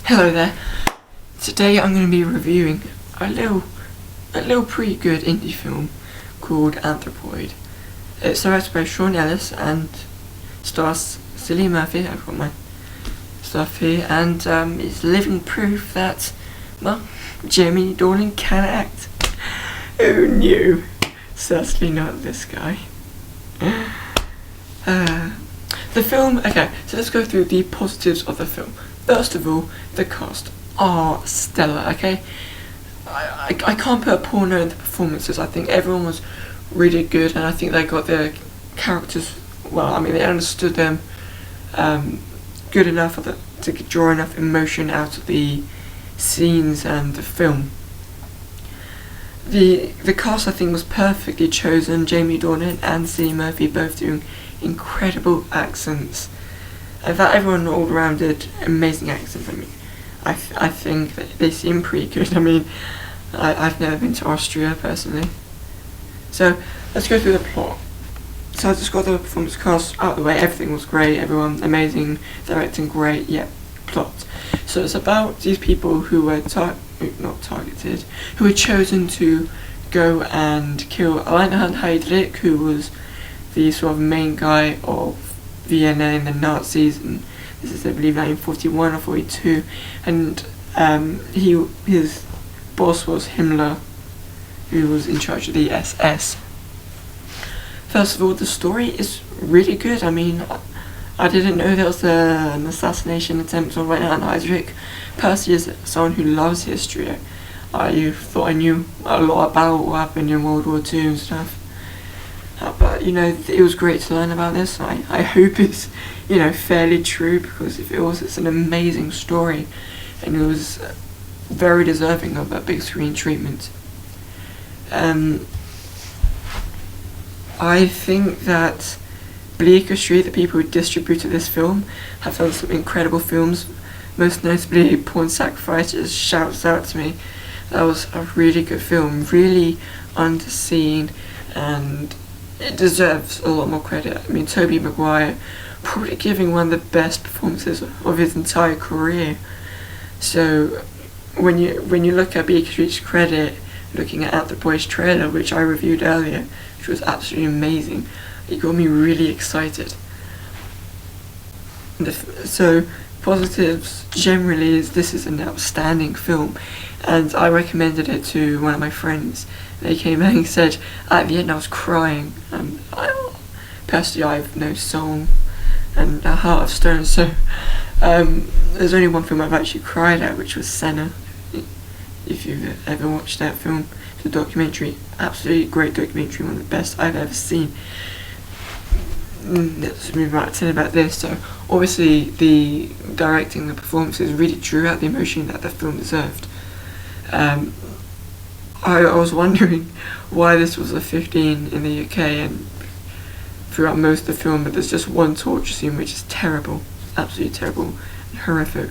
Hello there. Today I'm going to be reviewing a little pretty good indie film called Anthropoid. It's directed by Sean Ellis and stars Cillian Murphy. I've got my stuff here, and it's living proof that, well, Jamie Dornan can act. Who knew? Certainly not this guy. The film. Okay, so let's go through the positives of the film. First of all, the cast are stellar. Okay, I can't put a poor note in the performances. I think everyone was really good, and I think they got their characters well. I mean, they understood them good enough to draw enough emotion out of the scenes and the film. The cast, I think, was perfectly chosen. Jamie Dornan and Cillian Murphy both doing incredible accents. In fact, everyone all around did amazing accents. I mean, I think that they seem pretty good. I mean, I've never been to Austria personally. So let's go through the plot. So I just got the performance cast out of the way. Everything was great. Everyone amazing. Directing great. Yeah. Plot. So it's about these people who were not targeted, who were chosen to go and kill Reinhard Heydrich, who was the sort of main guy of Vienna in the Nazis, and this is, I believe, 1941 or 42, and his boss was Himmler, who was in charge of the SS. First of all, the story is really good. I mean, I didn't know there was an assassination attempt on Reinhard Heydrich. Personally, as someone who loves history, I thought I knew a lot about what happened in World War II and stuff. But, it was great to learn about this. I hope it's, fairly true, because if it was, it's an amazing story, and it was very deserving of a big screen treatment. I think that Bleecker Street, the people who distributed this film, have done some incredible films, most notably Porn Sacrifice. Just shouts out to me. That was a really good film, really underseen, and it deserves a lot more credit. I mean, Tobey Maguire probably giving one of the best performances of his entire career. So when you look at Bleecker Street's credit, looking at Anthropoid's trailer, which I reviewed earlier, which was absolutely amazing, it got me really excited. So positives generally is this is an outstanding film, and I recommended it to one of my friends. They came out and said at the end I was crying, and personally I have no soul and a heart of stone, so there's only one film I've actually cried at, which was Senna. If you've ever watched that film, it's a documentary, absolutely great documentary, one of the best I've ever seen. Let's move right to about this. So obviously the directing, the performances really drew out the emotion that the film deserved. I was wondering why this was a 15 in the UK and throughout most of the film, but there's just one torture scene which is terrible, absolutely terrible and horrific.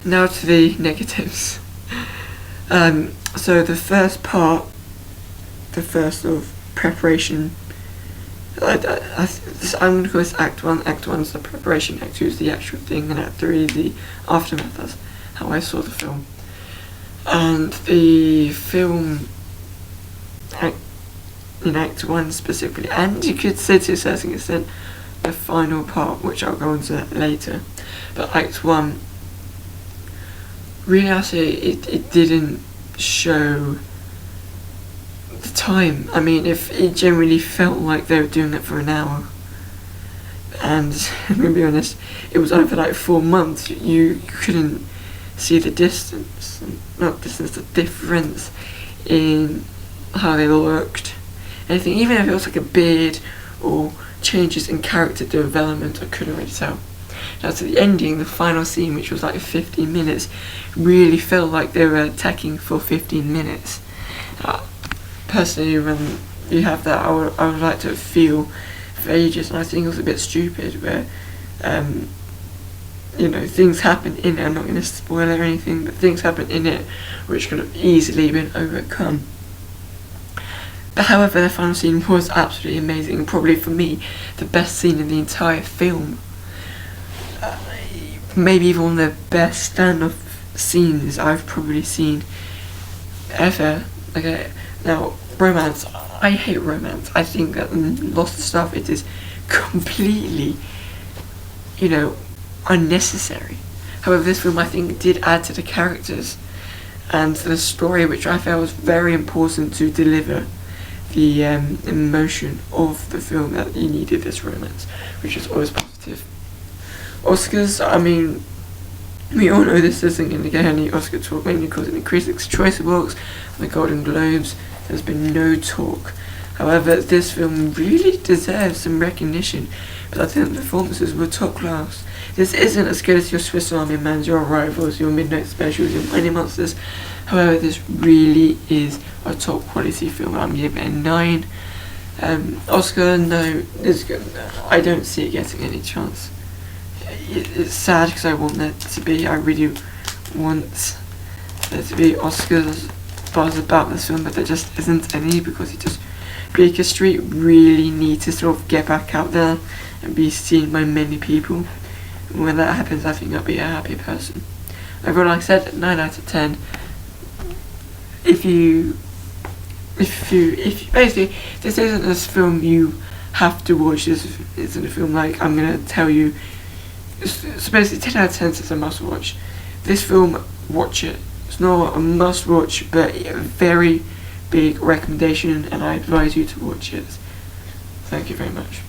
Now to the negatives. So the first part, the first of preparation, I'm going to call this Act 1. Act 1 is the preparation, Act 2 is the actual thing, and Act 3 is the aftermath. That's how I saw the film. And the film, in Act 1 specifically, and you could say to a certain extent, the final part, which I'll go into later, but Act 1, really I say it didn't show the time. I mean, if it generally felt like they were doing it for an hour, and I'm gonna be honest, it was over like 4 months. You couldn't see the the difference in how they looked, anything, even if it was like a beard or changes in character development, I couldn't really tell. Now to the ending, the final scene, which was like 15 minutes, really felt like they were attacking for 15 minutes. Personally, when you have that, I would like to feel for ages, and I think it was a bit stupid where, things happen in it. I'm not going to spoil it or anything, but things happen in it which could have easily been overcome. But however, the final scene was absolutely amazing, probably for me the best scene in the entire film. maybe even one of the best standoff scenes I've probably seen ever. Okay, now romance. I hate romance. I think that lots of stuff it is completely, unnecessary. However, this film I think did add to the characters and to the story, which I felt was very important to deliver the emotion of the film that you needed this romance, which is always positive. Oscars, I mean, we all know this isn't going to get any Oscar talk, mainly because in the Critics' Choice Awards and the Golden Globes, there's been no talk. However, this film really deserves some recognition, because I think the performances were top class. This isn't as good as your Swiss Army Mans, your Arrivals, your Midnight Specials, your Mighty Monsters. However, this really is a top quality film. I'm giving it a 9. Oscar, no, I don't see it getting any chance. It's sad because I want there to be, I really want there to be Oscars buzz about this film, but there just isn't any, because Bleecker Street really need to sort of get back out there and be seen by many people. And when that happens, I think I'll be a happy person. Overall, like I said, 9 out of 10. If you basically, this isn't a film you have to watch. This isn't a film like I'm gonna tell you. So basically, 10 out of 10 is a must watch. This film, watch it. It's not a must watch, but a very big recommendation, and I advise you to watch it. Thank you very much.